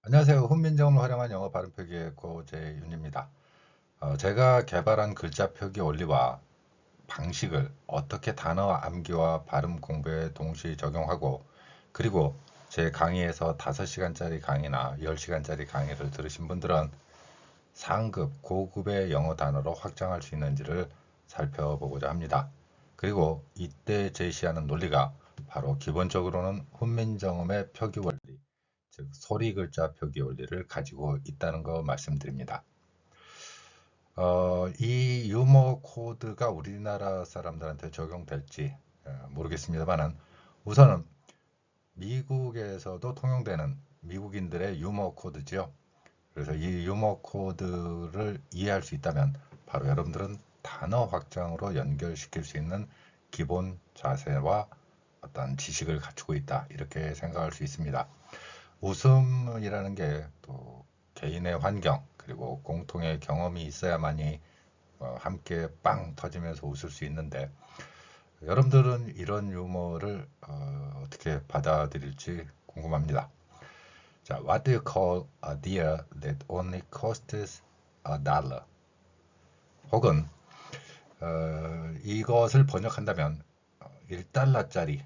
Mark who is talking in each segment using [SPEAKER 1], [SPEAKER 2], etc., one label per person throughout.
[SPEAKER 1] 안녕하세요. 훈민정음을 활용한 영어 발음 표기의 고재윤입니다. 제가 개발한 글자 표기 원리와 방식을 어떻게 단어 암기와 발음 공부에 동시에 적용하고, 그리고 제 강의에서 5시간짜리 강의나 10시간짜리 강의를 들으신 분들은 상급, 고급의 영어 단어로 확장할 수 있는지를 살펴보고자 합니다. 그리고 이때 제시하는 논리가 바로 기본적으로는 훈민정음의 표기 원리, 즉 소리 글자 표기 원리를 가지고 있다는 거 말씀드립니다. 이 유머 코드가 우리나라 사람들한테 적용될지 모르겠습니다만은, 우선은 미국에서도 통용되는 미국인들의 유머 코드죠. 그래서 이 유머 코드를 이해할 수 있다면 바로 여러분들은 단어 확장으로 연결시킬 수 있는 기본 자세와 어떤 지식을 갖추고 있다, 이렇게 생각할 수 있습니다. 웃음이라는 게 또 개인의 환경 그리고 공통의 경험이 있어야만이 함께 빵 터지면서 웃을 수 있는데, 여러분들은 이런 유머를 어떻게 받아들일지 궁금합니다. 자, what do you call a deer that only costs $1? 혹은 이것을 번역한다면 1달러짜리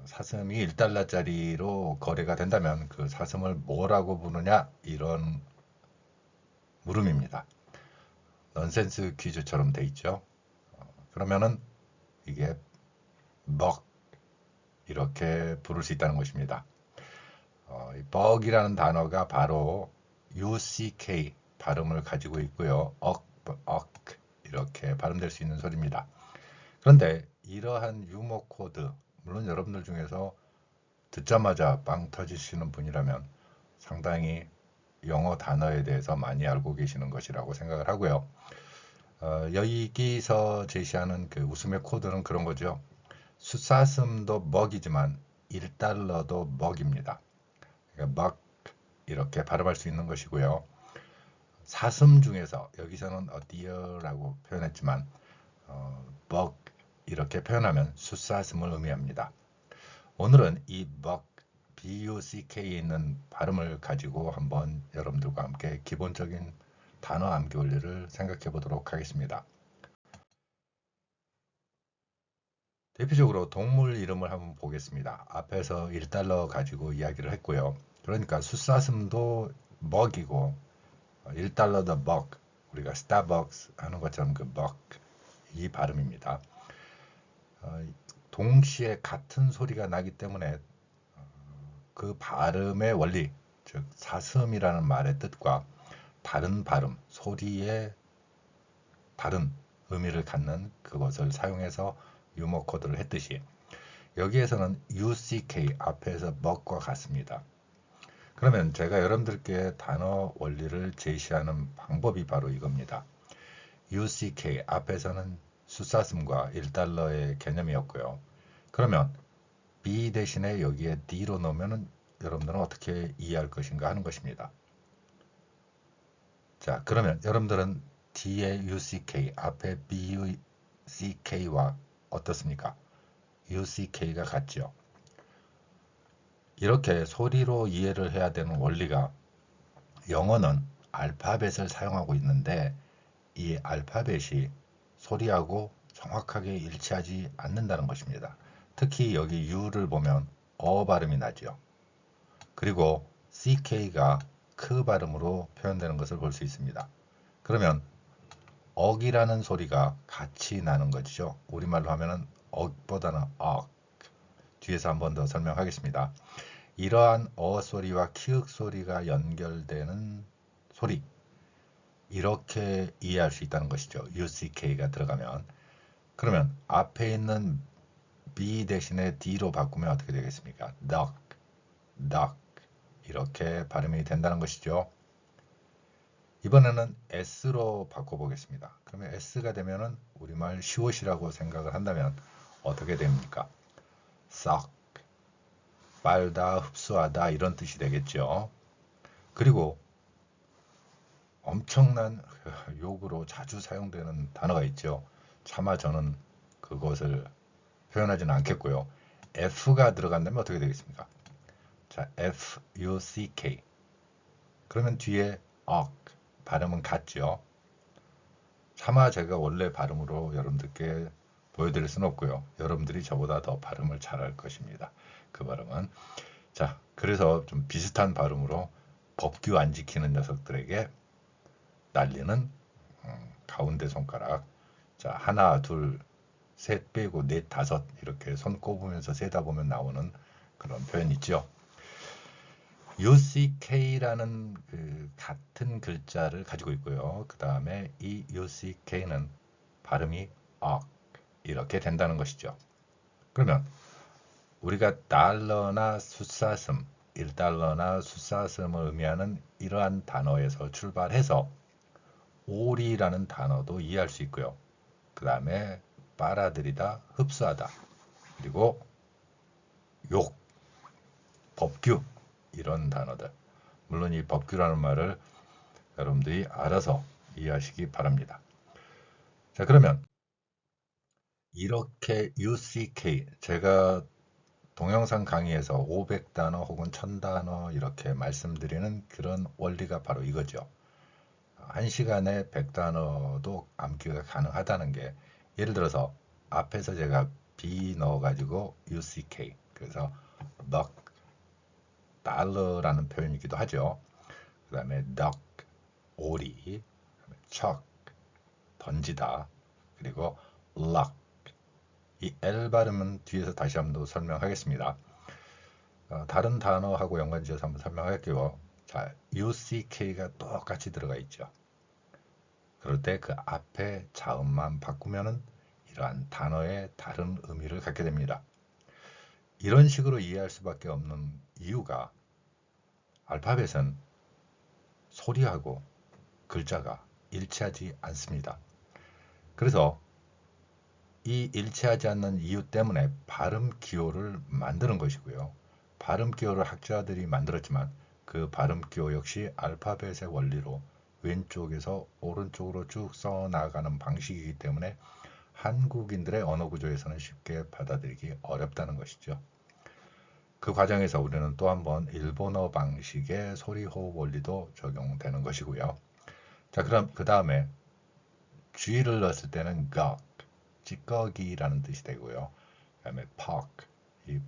[SPEAKER 1] 사슴이 1달러짜리로 거래가 된다면 그 사슴을 뭐라고 부르냐, 이런 물음입니다. 넌센스 퀴즈처럼 돼 있죠. 그러면은 이게 먹, 이렇게 부를 수 있다는 것입니다. 이 bug이라는 단어가 바로 UCK 발음을 가지고 있고요. 이렇게 발음될 수 있는 소리입니다. 그런데 이러한 유머 코드, 물론 여러분들 중에서 듣자마자 빵 터지시는 분이라면 상당히 영어 단어에 대해서 많이 알고 계시는 것이라고 생각을 하고요. 여기서 제시하는 그 웃음의 코드는 그런 거죠. 숫사슴도 먹이지만 1달러도 먹입니다. 그러니까 먹, 이렇게 발음할 수 있는 것이고요. 사슴 중에서 여기서는 deer라고 표현했지만 먹, 이렇게 표현하면 숫사슴을 의미합니다. 오늘은 이 먹, buck에 있는 발음을 가지고 한번 여러분들과 함께 기본적인 단어 암기 원리를 생각해 보도록 하겠습니다. 대표적으로 동물 이름을 한번 보겠습니다. 앞에서 1달러 가지고 이야기를 했고요. 그러니까 숫사슴도 먹이고 1달러도 먹, 우리가 스타벅스 하는 것처럼 그 먹, 이 발음입니다. 동시에 같은 소리가 나기 때문에 그 발음의 원리, 즉 사슴이라는 말의 뜻과 다른 발음, 소리의 다른 의미를 갖는 그것을 사용해서 유머 코드를 했듯이, 여기에서는 UCK 앞에서 먹과 같습니다. 그러면 제가 여러분들께 단어 원리를 제시하는 방법이 바로 이겁니다. UCK 앞에서는 숫사슴과 1달러의 개념이었고요. 그러면 B 대신에 여기에 D로 넣으면 여러분들은 어떻게 이해할 것인가 하는 것입니다. 자, 그러면 여러분들은 D의 UCK 앞에 BUCK와 어떻습니까? UCK가 같죠. 이렇게 소리로 이해를 해야 되는 원리가, 영어는 알파벳을 사용하고 있는데 이 알파벳이 소리하고 정확하게 일치하지 않는다는 것입니다. 특히 여기 U를 보면 발음이 나죠. 그리고 CK가 크 발음으로 표현되는 것을 볼 수 있습니다. 그러면 억이라는 소리가 같이 나는 것이죠. 우리말로 하면은 억보다는 억. 뒤에서 한 번 더 설명하겠습니다. 이러한 소리와 키읔 소리가 연결되는 소리, 이렇게 이해할 수 있다는 것이죠. UCK가 들어가면. 그러면 앞에 있는 B 대신에 D로 바꾸면 어떻게 되겠습니까? duck, duck, 이렇게 발음이 된다는 것이죠. 이번에는 S로 바꿔보겠습니다. 그러면 S가 되면은 우리말 시옷이라고 생각을 한다면 어떻게 됩니까? 썩, 빨다, 흡수하다, 이런 뜻이 되겠죠. 그리고 엄청난 욕으로 자주 사용되는 단어가 있죠. 차마 저는 그것을 표현하지는 않겠고요. F가 들어간다면 어떻게 되겠습니까? 자, Fuck. 그러면 뒤에 발음은 같죠. 차마 제가 원래 발음으로 여러분들께 보여드릴 수는 없고요. 여러분들이 저보다 더 발음을 잘할 것입니다. 그 발음은. 자, 그래서 좀 비슷한 발음으로 법규 안 지키는 녀석들에게 날리는 가운데 손가락. 자, 하나, 둘, 셋 빼고 넷, 다섯 이렇게 손 꼽으면서 세다 보면 나오는 그런 표현 있죠. UCK라는 그 같은 글자를 가지고 있고요. 그 다음에 이 UCK는 발음이 이렇게 된다는 것이죠. 그러면 우리가 달러나 숫사슴, 1달러나 숫사슴을 의미하는 이러한 단어에서 출발해서 오리라는 단어도 이해할 수 있고요. 그 다음에 빨아들이다, 흡수하다, 그리고 욕, 법규 이런 단어들. 물론 이 법규라는 말을 여러분들이 알아서 이해하시기 바랍니다. 자, 그러면 이렇게 UCK, 제가 동영상 강의에서 500단어 혹은 1000단어 이렇게 말씀드리는 그런 원리가 바로 이거죠. 1시간에 100단어도 암기가 가능하다는 게, 예를 들어서 앞에서 제가 B 넣어가지고 UCK, 그래서 duck, 달러라는 표현이기도 하죠. 그 다음에 duck, 오리, chuck, 던지다, 그리고 luck, 이 L 발음은 뒤에서 다시 한번 더 설명하겠습니다. 다른 단어하고 연관지어서 한번 설명할게요. 자, UCK가 똑같이 들어가 있죠. 그럴 때 그 앞에 자음만 바꾸면은 이러한 단어의 다른 의미를 갖게 됩니다. 이런 식으로 이해할 수밖에 없는 이유가 알파벳은 소리하고 글자가 일치하지 않습니다. 그래서 이 일치하지 않는 이유 때문에 발음 기호를 만드는 것이고요. 발음 기호를 학자들이 만들었지만 그 발음 기호 역시 알파벳의 원리로 왼쪽에서 오른쪽으로 쭉 써나가는 방식이기 때문에 한국인들의 언어 구조에서는 쉽게 받아들이기 어렵다는 것이죠. 그 과정에서 우리는 또 한번 일본어 방식의 소리 호흡 원리도 적용되는 것이고요. 자, 그럼 그 다음에 G를 넣었을 때는 gawk, 찌꺼기라는 뜻이 되고요. 그 다음에 poke, 이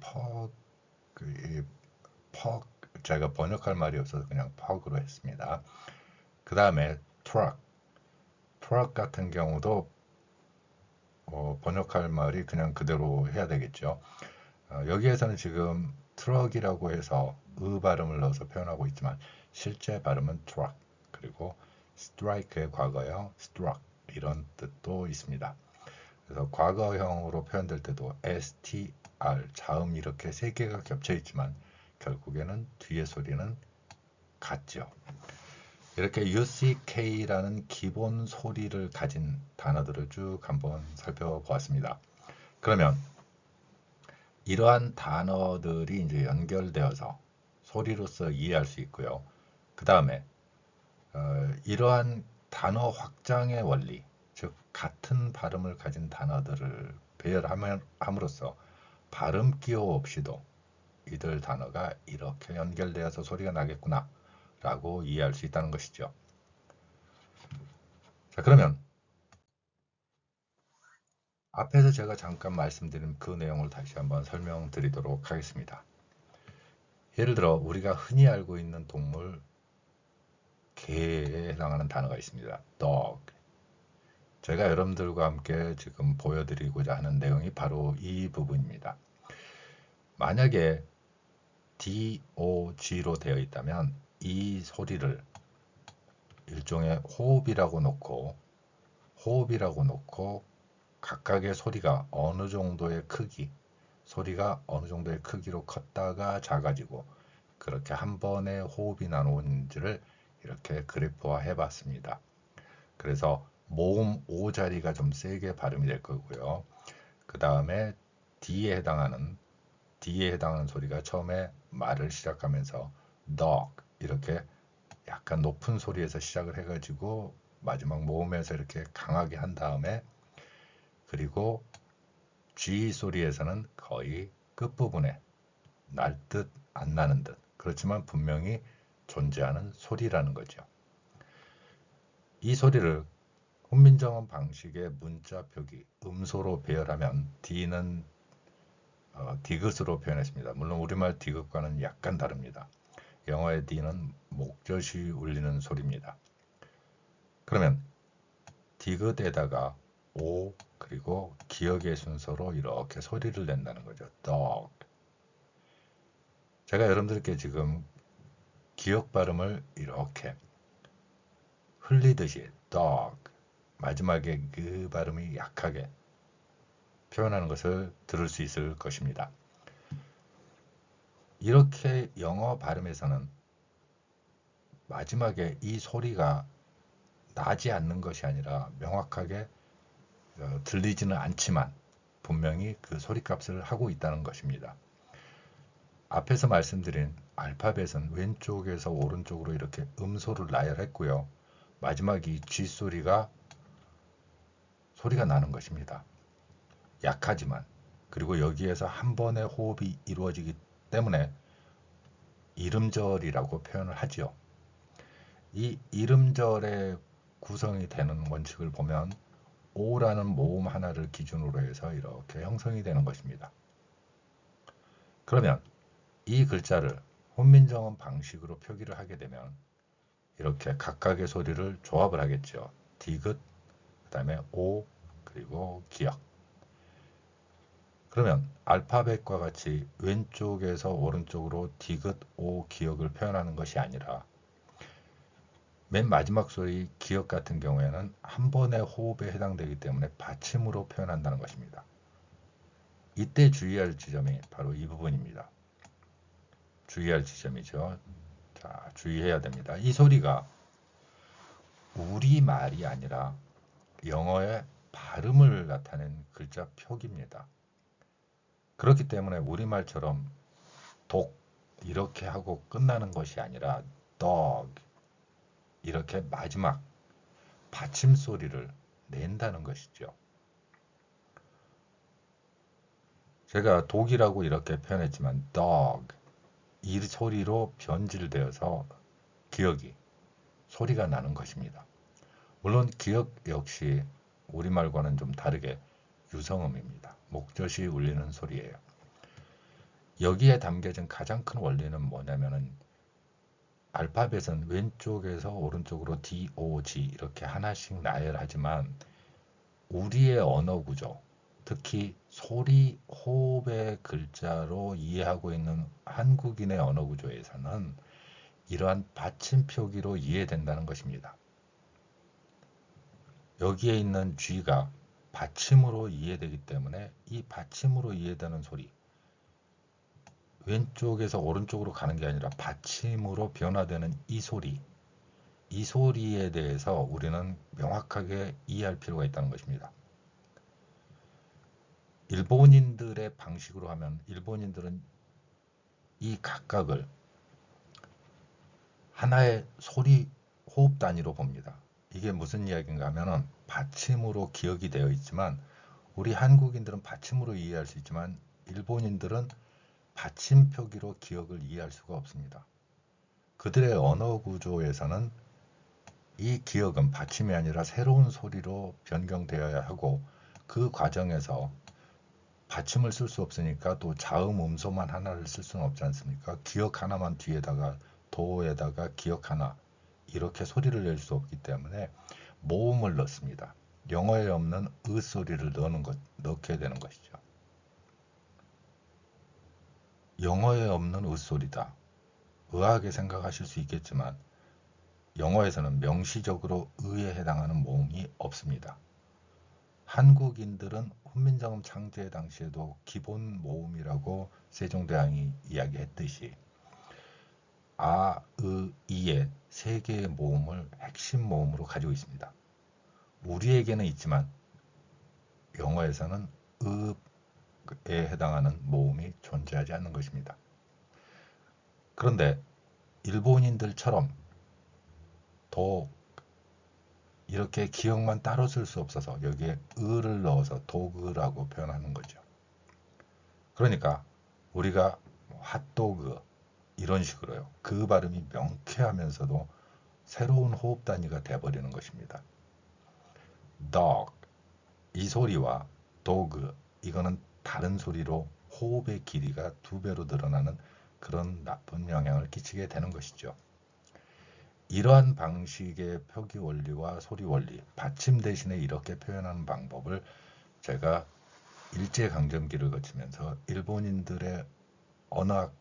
[SPEAKER 1] poke, 제가 번역할 말이 없어서 그냥 poke로 했습니다. 그 다음에 truck 같은 경우도 번역할 말이 그냥 그대로 해야 되겠죠. 여기에서는 지금 트럭이라고 해서 발음을 넣어서 표현하고 있지만 실제 발음은 truck, 그리고 strike의 과거형 struck 이런 뜻도 있습니다. 그래서 과거형으로 표현될 때도 str, 자음 이렇게 세 개가 겹쳐 있지만 결국에는 뒤의 소리는 같죠. 이렇게 UCK라는 기본 소리를 가진 단어들을 쭉 한번 살펴보았습니다. 그러면 이러한 단어들이 이제 연결되어서 소리로서 이해할 수 있고요. 그 다음에 이러한 단어 확장의 원리, 즉 같은 발음을 가진 단어들을 배열함으로써 발음 기호 없이도 이들 단어가 이렇게 연결되어서 소리가 나겠구나 라고 이해할 수 있다는 것이죠. 자, 그러면 앞에서 제가 잠깐 말씀드린 그 내용을 다시 한번 설명드리도록 하겠습니다. 예를 들어 우리가 흔히 알고 있는 동물 개에 해당하는 단어가 있습니다. dog. 제가 여러분들과 함께 지금 보여드리고자 하는 내용이 바로 이 부분입니다. 만약에 DOG로 되어 있다면 이 소리를 일종의 호흡이라고 놓고 각각의 소리가 어느 정도의 크기, 소리가 어느 정도의 크기로 컸다가 작아지고 그렇게 한 번에 호흡이 나오는지를 이렇게 그래프화 해봤습니다. 그래서 모음 O 자리가 좀 세게 발음이 될 거고요. 그 다음에 D에 해당하는 소리가 처음에 말을 시작하면서 dog 이렇게 약간 높은 소리에서 시작을 해가지고 마지막 모음에서 이렇게 강하게 한 다음에, 그리고 G 소리에서는 거의 끝부분에 날 듯 안 나는 듯, 그렇지만 분명히 존재하는 소리라는 거죠. 이 소리를 훈민정음 방식의 문자 표기, 음소로 배열하면 D는 디귿으로 표현했습니다. 물론 우리말 디귿과는 약간 다릅니다. 영어의 D는 목젖이 울리는 소리입니다. 그러면 디귿에다가 O 그리고 기역의 순서로 이렇게 소리를 낸다는 거죠. dog. 제가 여러분들께 지금 기역 발음을 이렇게 흘리듯이 dog 마지막에 그 발음이 약하게 표현하는 것을 들을 수 있을 것입니다. 이렇게 영어 발음에서는 마지막에 이 소리가 나지 않는 것이 아니라 명확하게 들리지는 않지만 분명히 그 소리값을 하고 있다는 것입니다. 앞에서 말씀드린 알파벳은 왼쪽에서 오른쪽으로 이렇게 음소를 나열했고요. 마지막 이 G 소리가 나는 것입니다. 약하지만 그리고 여기에서 한 번의 호흡이 이루어지기 때문에 이름절이라고 표현을 하죠. 이 이름절의 구성이 되는 원칙을 보면 O라는 모음 하나를 기준으로 해서 이렇게 형성이 되는 것입니다. 그러면 이 글자를 훈민정음 방식으로 표기를 하게 되면 이렇게 각각의 소리를 조합을 하겠죠. 디귿, 그 다음에 O, 그리고 기역. 그러면 알파벳과 같이 왼쪽에서 오른쪽으로 디귿, O, 기역을 표현하는 것이 아니라 맨 마지막 소리 기역 같은 경우에는 한 번의 호흡에 해당되기 때문에 받침으로 표현한다는 것입니다. 이때 주의할 지점이 바로 이 부분입니다. 주의할 지점이죠. 자, 주의해야 됩니다. 이 소리가 우리말이 아니라 영어의 발음을 나타낸 글자 표기입니다. 그렇기 때문에 우리말처럼 독 이렇게 하고 끝나는 것이 아니라 dog 이렇게 마지막 받침 소리를 낸다는 것이죠. 제가 독이라고 이렇게 표현했지만 dog 이 소리로 변질되어서 기역이 소리가 나는 것입니다. 물론 기역 역시 우리말과는 좀 다르게 유성음입니다. 목젖이 울리는 소리예요. 여기에 담겨진 가장 큰 원리는 뭐냐면은 알파벳은 왼쪽에서 오른쪽으로 D, O, G 이렇게 하나씩 나열하지만 우리의 언어 구조, 특히 소리, 호흡의 글자로 이해하고 있는 한국인의 언어 구조에서는 이러한 받침 표기로 이해된다는 것입니다. 여기에 있는 G가 받침으로 이해되기 때문에 이 받침으로 이해되는 소리, 왼쪽에서 오른쪽으로 가는 게 아니라 받침으로 변화되는 이 소리에 대해서 우리는 명확하게 이해할 필요가 있다는 것입니다. 일본인들의 방식으로 하면 일본인들은 이 각각을 하나의 소리 호흡 단위로 봅니다. 이게 무슨 이야기인가 하면은 받침으로 기억이 되어 있지만 우리 한국인들은 받침으로 이해할 수 있지만 일본인들은 받침 표기로 기억을 이해할 수가 없습니다. 그들의 언어 구조에서는 이 기억은 받침이 아니라 새로운 소리로 변경되어야 하고 그 과정에서 받침을 쓸 수 없으니까 또 자음 음소만 하나를 쓸 수는 없지 않습니까? 기억 하나만 뒤에다가 도에다가 기억 하나 이렇게 소리를 낼 수 없기 때문에 모음을 넣습니다. 영어에 없는 으 소리를 넣게 되는 것이죠. 영어에 없는 으 소리다. 의아하게 생각하실 수 있겠지만 영어에서는 명시적으로 의에 해당하는 모음이 없습니다. 한국인들은 훈민정음 창제 당시에도 기본 모음이라고 세종대왕이 이야기했듯이 아, 으, 이의 세 개의 모음을 핵심 모음으로 가지고 있습니다. 우리에게는 있지만 영어에서는 으에 해당하는 모음이 존재하지 않는 것입니다. 그런데 일본인들처럼 도 이렇게 기억만 따로 쓸 수 없어서 여기에 으를 넣어서 도그라고 표현하는 거죠. 그러니까 우리가 핫도그, 이런 식으로요. 그 발음이 명쾌하면서도 새로운 호흡 단위가 돼버리는 것입니다. dog 이 소리와 dog 이거는 다른 소리로 호흡의 길이가 2배로 늘어나는 그런 나쁜 영향을 끼치게 되는 것이죠. 이러한 방식의 표기 원리와 소리 원리, 받침 대신에 이렇게 표현하는 방법을 제가 일제강점기를 거치면서 일본인들의 언어학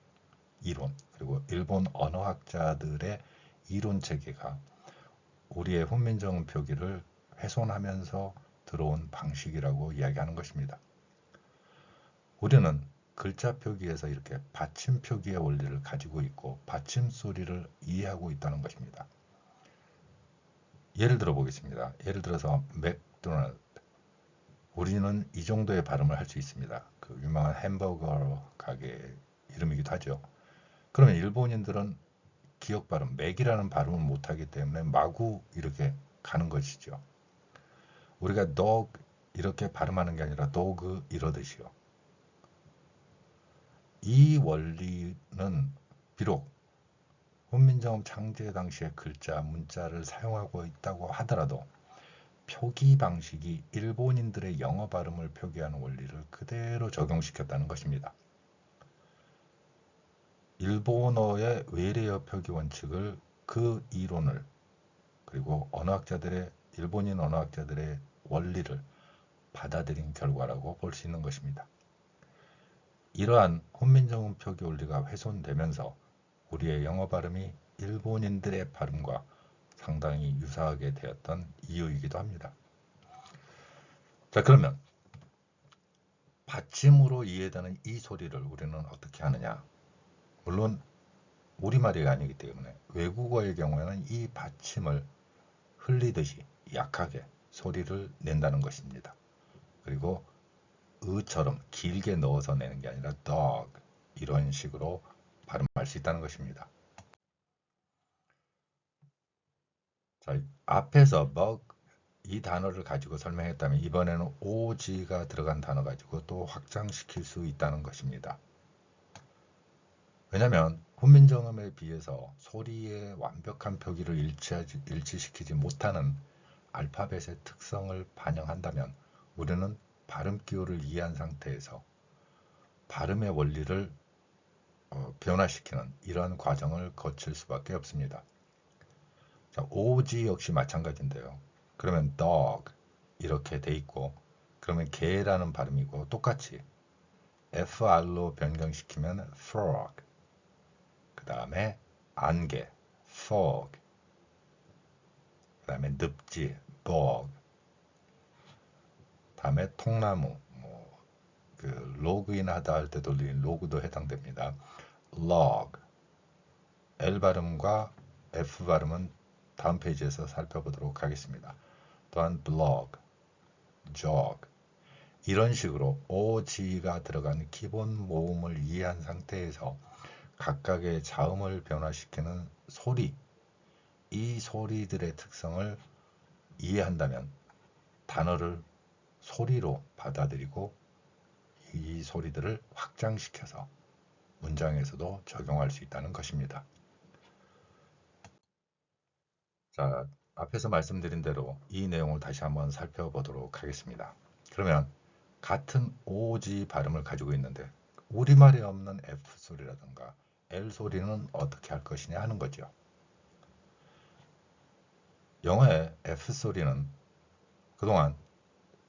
[SPEAKER 1] 이론 그리고 일본 언어학자들의 이론 체계가 우리의 훈민정음 표기를 훼손하면서 들어온 방식이라고 이야기하는 것입니다. 우리는 글자 표기에서 이렇게 받침 표기의 원리를 가지고 있고 받침 소리를 이해하고 있다는 것입니다. 예를 들어 보겠습니다. 예를 들어서 맥도날드 우리는 이 정도의 발음을 할 수 있습니다. 그 유명한 햄버거 가게 이름이기도 하죠. 그러면 일본인들은 기억 발음, 맥이라는 발음을 못하기 때문에 마구 이렇게 가는 것이죠. 우리가 dog 이렇게 발음하는 게 아니라 dog 이러듯이요. 이 원리는 비록 훈민정음 창제 당시의 글자, 문자를 사용하고 있다고 하더라도 표기 방식이 일본인들의 영어 발음을 표기하는 원리를 그대로 적용시켰다는 것입니다. 일본어의 외래어 표기 원칙을 그 이론을 그리고 일본인 언어학자들의 원리를 받아들인 결과라고 볼 수 있는 것입니다. 이러한 훈민정음 표기 원리가 훼손되면서 우리의 영어 발음이 일본인들의 발음과 상당히 유사하게 되었던 이유이기도 합니다. 자, 그러면 받침으로 이해되는 이 소리를 우리는 어떻게 하느냐? 물론 우리말이 아니기 때문에 외국어의 경우에는 이 받침을 흘리듯이 약하게 소리를 낸다는 것입니다. 그리고 의처럼 길게 넣어서 내는 게 아니라 dog 이런 식으로 발음할 수 있다는 것입니다. 자, 앞에서 bug 이 단어를 가지고 설명했다면 이번에는 og가 들어간 단어 가지고 또 확장시킬 수 있다는 것입니다. 왜냐하면 훈민정음에 비해서 소리의 완벽한 표기를 일치시키지 못하는 알파벳의 특성을 반영한다면 우리는 발음 기호를 이해한 상태에서 발음의 원리를 변화시키는 이러한 과정을 거칠 수밖에 없습니다. 자, OG 역시 마찬가지인데요. 그러면 dog 이렇게 돼 있고 그러면 개라는 발음이고 똑같이 FR로 변경시키면 frog 그 다음에 안개 fog 그 다음에 늪지 bog 다음에 통나무 그 로그인 하다 할 때 돌리는 로그도 해당됩니다. log L 발음과 F 발음은 다음 페이지에서 살펴보도록 하겠습니다. 또한 blog, jog 이런 식으로 OG가 들어간 기본 모음을 이해한 상태에서 각각의 자음을 변화시키는 소리 이 소리들의 특성을 이해한다면 단어를 소리로 받아들이고 이 소리들을 확장시켜서 문장에서도 적용할 수 있다는 것입니다. 자, 앞에서 말씀드린 대로 이 내용을 다시 한번 살펴보도록 하겠습니다. 그러면 같은 OG 발음을 가지고 있는데 우리말에 없는 F 소리라든가 L 소리는 어떻게 할 것이냐 하는 거죠. 영어의 F 소리는 그동안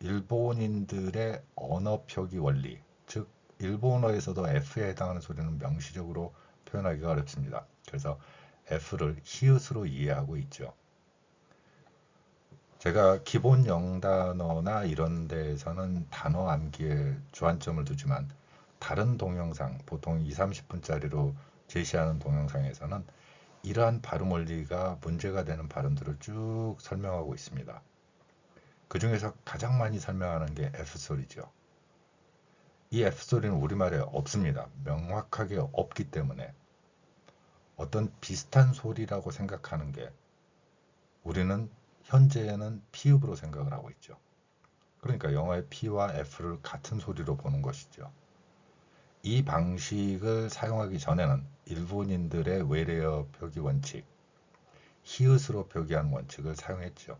[SPEAKER 1] 일본인들의 언어 표기 원리, 즉 일본어에서도 F에 해당하는 소리는 명시적으로 표현하기가 어렵습니다. 그래서 F를 히읗으로 이해하고 있죠. 제가 기본 영단어나 이런 데에서는 단어 암기에 주안점을 두지만 다른 동영상, 보통 20-30분짜리로 제시하는 동영상에서는 이러한 발음 원리가 문제가 되는 발음들을 쭉 설명하고 있습니다. 그 중에서 가장 많이 설명하는 게 F소리죠. 이 F소리는 우리말에 없습니다. 명확하게 없기 때문에 어떤 비슷한 소리라고 생각하는 게 우리는 현재는 피읍으로 생각을 하고 있죠. 그러니까 영어의 P와 F를 같은 소리로 보는 것이죠. 이 방식을 사용하기 전에는 일본인들의 외래어 표기 원칙, 히읗으로 표기하는 원칙을 사용했죠.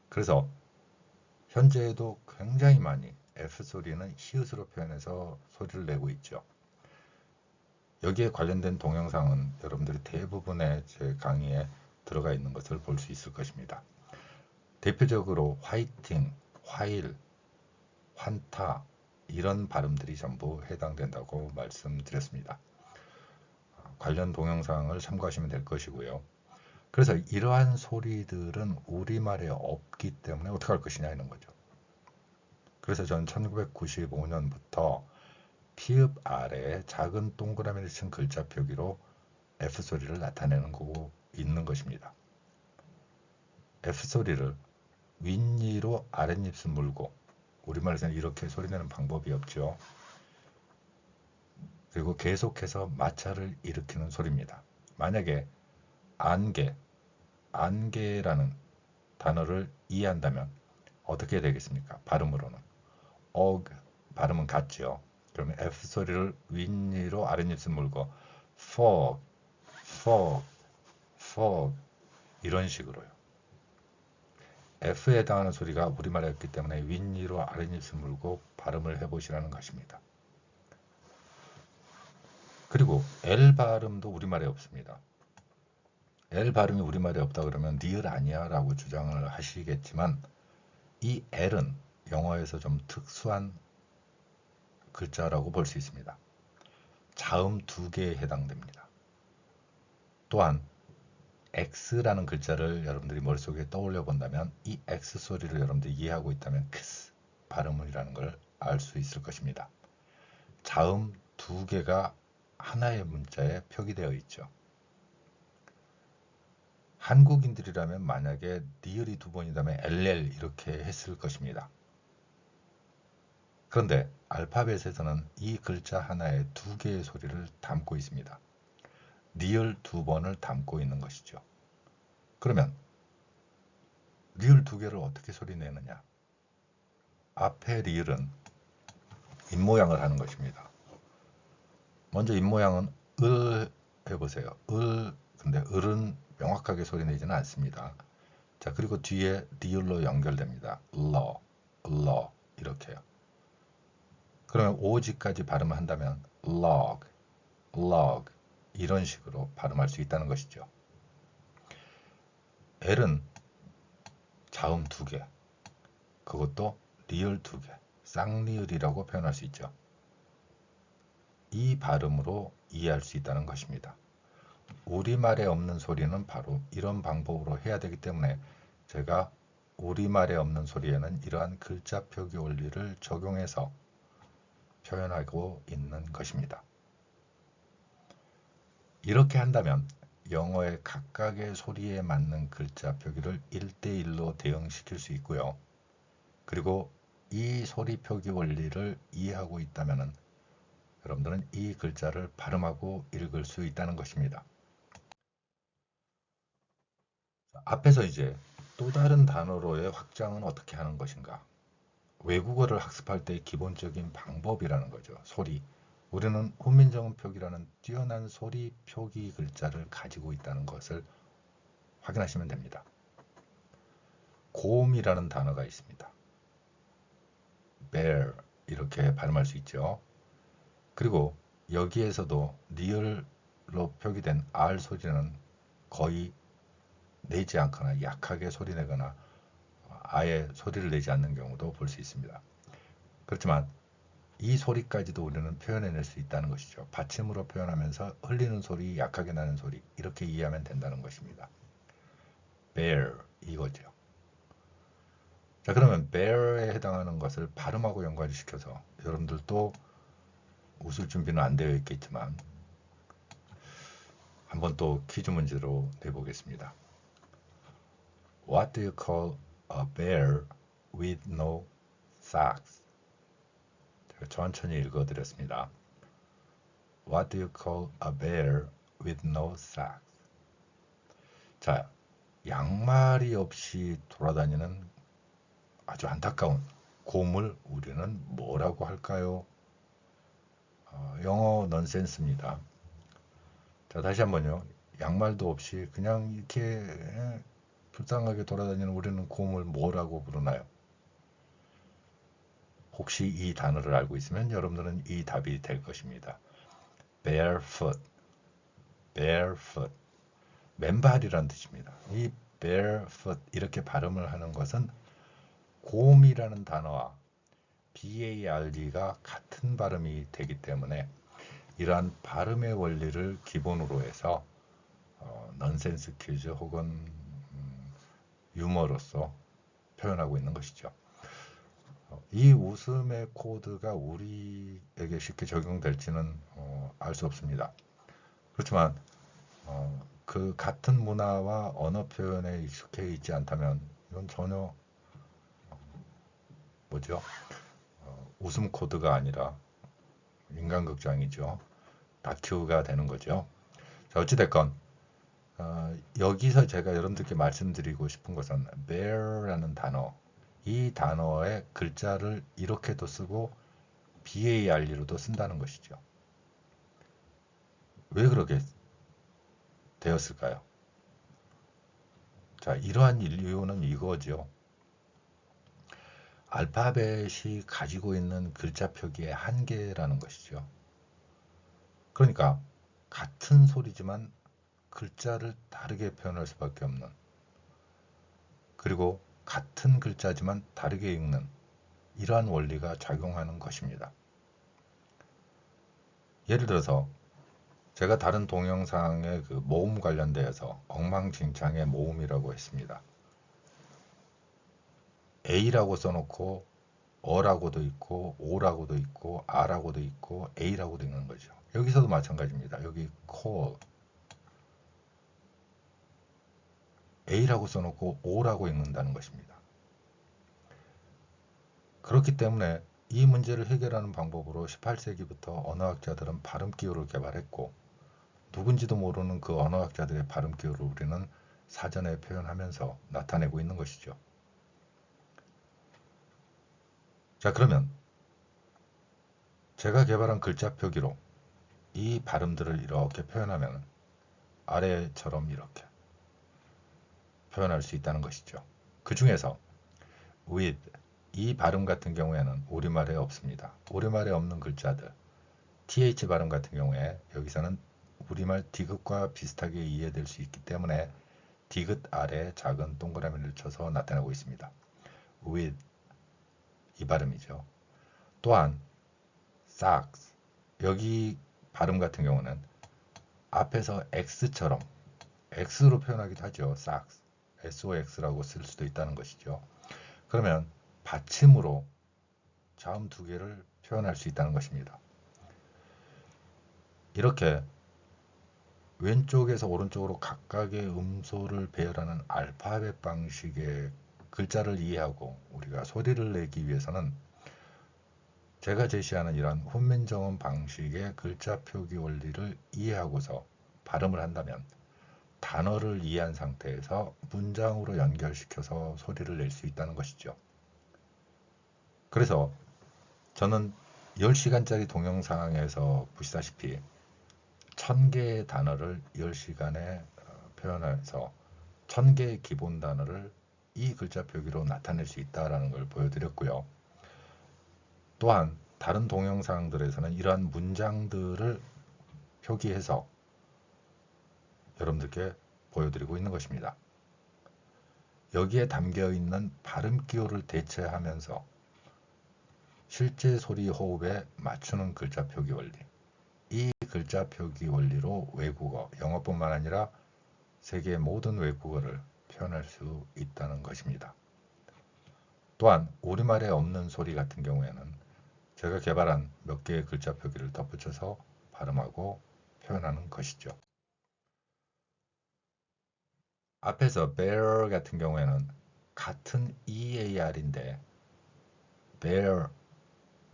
[SPEAKER 1] 그래서 현재에도 굉장히 많이 F소리는 히읗으로 표현해서 소리를 내고 있죠. 여기에 관련된 동영상은 여러분들이 대부분의 제 강의에 들어가 있는 것을 볼 수 있을 것입니다. 대표적으로 화이팅, 화일, 환타 이런 발음들이 전부 해당된다고 말씀드렸습니다. 관련 동영상을 참고하시면 될 것이고요. 그래서 이러한 소리들은 우리말에 없기 때문에 어떻게 할 것이냐 이런 거죠. 그래서 전 1995년부터 피읍 아래에 작은 동그라미를 친 글자 표기로 F소리를 나타내는 거고 있는 것입니다. F소리를 윗니로 아랫입술 물고, 우리말에서는 이렇게 소리내는 방법이 없죠. 그리고 계속해서 마찰을 일으키는 소리입니다. 만약에 안개라는 단어를 이해한다면 어떻게 되겠습니까? 발음으로는 발음은 같죠. 그러면 F 소리를 윗니로 아랫입술 물고 fog, fog, fog 이런 식으로요. F에 해당하는 소리가 우리말에 없기 때문에 윗니로 아랫입술 물고 발음을 해보시라는 것입니다. 그리고 L 발음도 우리말에 없습니다. L 발음이 우리말에 없다 그러면 니을 아니야 라고 주장을 하시겠지만 이 L은 영어에서 좀 특수한 글자라고 볼 수 있습니다. 자음 2개에 해당됩니다. 또한 X라는 글자를 여러분들이 머릿속에 떠올려 본다면 이 X 소리를 여러분들이 이해하고 있다면 X 발음이라는 걸 알 수 있을 것입니다. 자음 2개가 하나의 문자에 표기되어 있죠. 한국인들이라면 만약에 니을이 2번이라면 LL 이렇게 했을 것입니다. 그런데 알파벳에서는 이 글자 하나에 2개의 소리를 담고 있습니다. 리을 2번을 담고 있는 것이죠. 그러면 리을 2개를 어떻게 소리내느냐? 앞에 리을은 입모양을 하는 것입니다. 먼저 입모양은 을 해보세요. 근데 을은 명확하게 소리내지는 않습니다. 자, 그리고 뒤에 리을로 연결됩니다. 러 이렇게요. 그러면 오지까지 발음을 한다면 log 이런 식으로 발음할 수 있다는 것이죠. L은 자음 2개, 그것도 리을 2개, 쌍리을이라고 표현할 수 있죠. 이 발음으로 이해할 수 있다는 것입니다. 우리말에 없는 소리는 바로 이런 방법으로 해야 되기 때문에 제가 우리말에 없는 소리에는 이러한 글자 표기 원리를 적용해서 표현하고 있는 것입니다. 이렇게 한다면 영어의 각각의 소리에 맞는 글자 표기를 1대1로 대응시킬 수 있고요. 그리고 이 소리 표기 원리를 이해하고 있다면 여러분들은 이 글자를 발음하고 읽을 수 있다는 것입니다. 앞에서 이제 또 다른 단어로의 확장은 어떻게 하는 것인가? 외국어를 학습할 때 기본적인 방법이라는 거죠. 소리. 우리는 훈민정음 표기라는 뛰어난 소리 표기 글자를 가지고 있다는 것을 확인하시면 됩니다. 곰이라는 단어가 있습니다. bear 이렇게 발음할 수 있죠. 그리고 여기에서도 리을로 표기된 R 소리는 거의 내지 않거나 약하게 소리내거나 아예 소리를 내지 않는 경우도 볼 수 있습니다. 그렇지만 이 소리까지도 우리는 표현해낼 수 있다는 것이죠. 받침으로 표현하면서 흘리는 소리, 약하게 나는 소리 이렇게 이해하면 된다는 것입니다. bear 이거죠. 자, 그러면 bear에 해당하는 것을 발음하고 연관을 시켜서 여러분들도 웃을 준비는 안 되어 있겠지만 한번 또 퀴즈 문제로 내보겠습니다. What do you call a bear with no socks? 제가 천천히 읽어드렸습니다. What do you call a bear with no socks? 자, 양말이 없이 돌아다니는 아주 안타까운 곰을 우리는 뭐라고 할까요? 영어 넌센스입니다. 자, 다시 한번요. 양말도 없이 그냥 이렇게 불쌍하게 돌아다니는 우리는 곰을 뭐라고 부르나요? 혹시 이 단어를 알고 있으면 여러분들은 이 답이 될 것입니다. barefoot, barefoot, 맨발이란 뜻입니다. 이 barefoot 이렇게 발음을 하는 것은 곰이라는 단어와 BARD가 같은 발음이 되기 때문에 이러한 발음의 원리를 기본으로 해서 넌센스 퀴즈 혹은 유머로서 표현하고 있는 것이죠. 이 웃음의 코드가 우리에게 쉽게 적용될지는 알 수 없습니다. 그렇지만 그 같은 문화와 언어 표현에 익숙해 있지 않다면 이건 전혀 뭐죠? 웃음 코드가 아니라 인간극장이죠. 다큐가 되는 거죠. 자, 어찌됐건 여기서 제가 여러분들께 말씀드리고 싶은 것은 bear라는 단어, 이 단어의 글자를 이렇게도 쓰고 BAR로도 쓴다는 것이죠. 왜 그렇게 되었을까요? 자, 이러한 이유는 이거죠. 알파벳이 가지고 있는 글자 표기의 한계라는 것이죠. 그러니까 같은 소리지만 글자를 다르게 표현할 수밖에 없는, 그리고 같은 글자지만 다르게 읽는 이러한 원리가 작용하는 것입니다. 예를 들어서 제가 다른 동영상의 그 모음 관련되어서 엉망진창의 모음이라고 했습니다. A라고 써놓고 어라고도 있고 O라고도 있고 R라고도 있고 A라고도 있는 거죠. 여기서도 마찬가지입니다. 여기 call A라고 써놓고 O라고 읽는다는 것입니다. 그렇기 때문에 이 문제를 해결하는 방법으로 18세기부터 언어학자들은 발음 기호를 개발했고 누군지도 모르는 그 언어학자들의 발음 기호를 우리는 사전에 표현하면서 나타내고 있는 것이죠. 자, 그러면 제가 개발한 글자 표기로 이 발음들을 이렇게 표현하면 아래처럼 이렇게 표현할 수 있다는 것이죠. 그 중에서 with 이 발음 같은 경우에는 우리말에 없습니다. 우리말에 없는 글자들 th 발음 같은 경우에 여기서는 우리말 디귿과 비슷하게 이해될 수 있기 때문에 디귿 아래 작은 동그라미를 쳐서 나타내고 있습니다. with 이 발음이죠. 또한 socks 여기 발음 같은 경우는 앞에서 x처럼 x로 표현하기도 하죠. socks sox라고 쓸 수도 있다는 것이죠. 그러면 받침으로 자음 두 개를 표현할 수 있다는 것입니다. 이렇게 왼쪽에서 오른쪽으로 각각의 음소를 배열하는 알파벳 방식의 글자를 이해하고 우리가 소리를 내기 위해서는 제가 제시하는 이러한 훈민정음 방식의 글자 표기 원리를 이해하고서 발음을 한다면 단어를 이해한 상태에서 문장으로 연결시켜서 소리를 낼 수 있다는 것이죠. 그래서 저는 10시간짜리 동영상에서 보시다시피 1000개의 단어를 10시간에 표현해서 1000개의 기본 단어를 이 글자 표기로 나타낼 수 있다는 걸 보여드렸고요. 또한 다른 동영상들에서는 이러한 문장들을 표기해서 여러분들께 보여드리고 있는 것입니다. 여기에 담겨있는 발음 기호를 대체하면서 실제 소리 호흡에 맞추는 글자 표기 원리, 이 글자 표기 원리로 외국어, 영어뿐만 아니라 세계의 모든 외국어를 표현할 수 있다는 것입니다. 또한 우리말에 없는 소리 같은 경우에는 제가 개발한 몇 개의 글자 표기를 덧붙여서 발음하고 표현하는 것이죠. 앞에서 bear 같은 경우에는 같은 EAR인데 bear,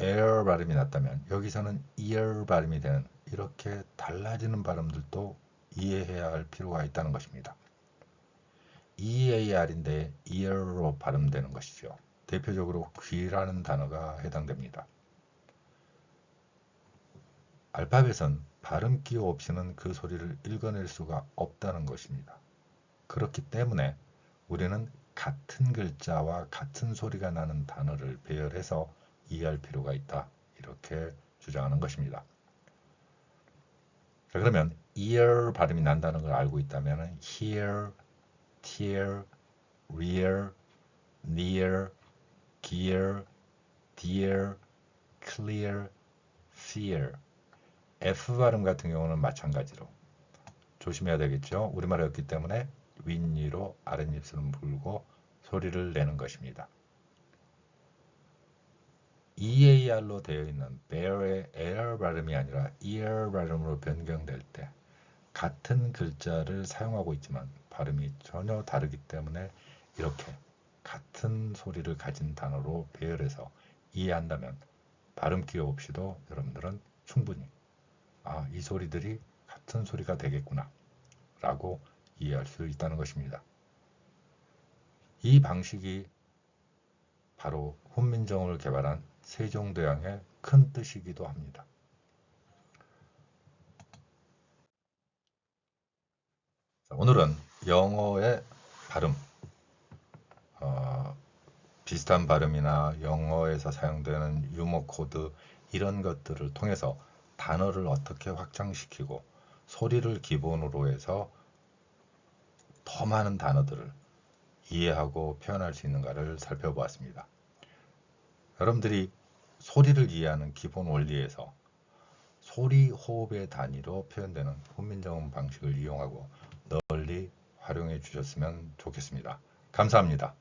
[SPEAKER 1] air 발음이 났다면 여기서는 ear 발음이 되는 이렇게 달라지는 발음들도 이해해야 할 필요가 있다는 것입니다. EAR인데 ear로 발음되는 것이죠. 대표적으로 귀라는 단어가 해당됩니다. 알파벳은 발음 기호 없이는 그 소리를 읽어낼 수가 없다는 것입니다. 그렇기 때문에 우리는 같은 글자와 같은 소리가 나는 단어를 배열해서 이해할 필요가 있다. 이렇게 주장하는 것입니다. 자, 그러면 ear 발음이 난다는 걸 알고 있다면 here, tear, rear, near, gear, dear, clear, fear. F 발음 같은 경우는 마찬가지로 조심해야 되겠죠. 우리말이었기 때문에 윗니로 아랫입술을 물고 소리를 내는 것입니다. EAR로 되어 있는 bear의 air 발음이 아니라 ear 발음으로 변경될 때 같은 글자를 사용하고 있지만 발음이 전혀 다르기 때문에 이렇게 같은 소리를 가진 단어로 배열해서 이해한다면 발음 기호 없이도 여러분들은 충분히 이 소리들이 같은 소리가 되겠구나 라고 이해할 수 있다는 것입니다. 이 방식이 바로 훈민정음을 개발한 세종대왕의 큰 뜻이기도 합니다. 오늘은 영어의 발음, 비슷한 발음이나 영어에서 사용되는 유머 코드 이런 것들을 통해서 단어를 어떻게 확장시키고 소리를 기본으로 해서 더 많은 단어들을 이해하고 표현할 수 있는가를 살펴보았습니다. 여러분들이 소리를 이해하는 기본 원리에서 소리 호흡의 단위로 표현되는 훈민정음 방식을 이용하고 널리 활용해 주셨으면 좋겠습니다. 감사합니다.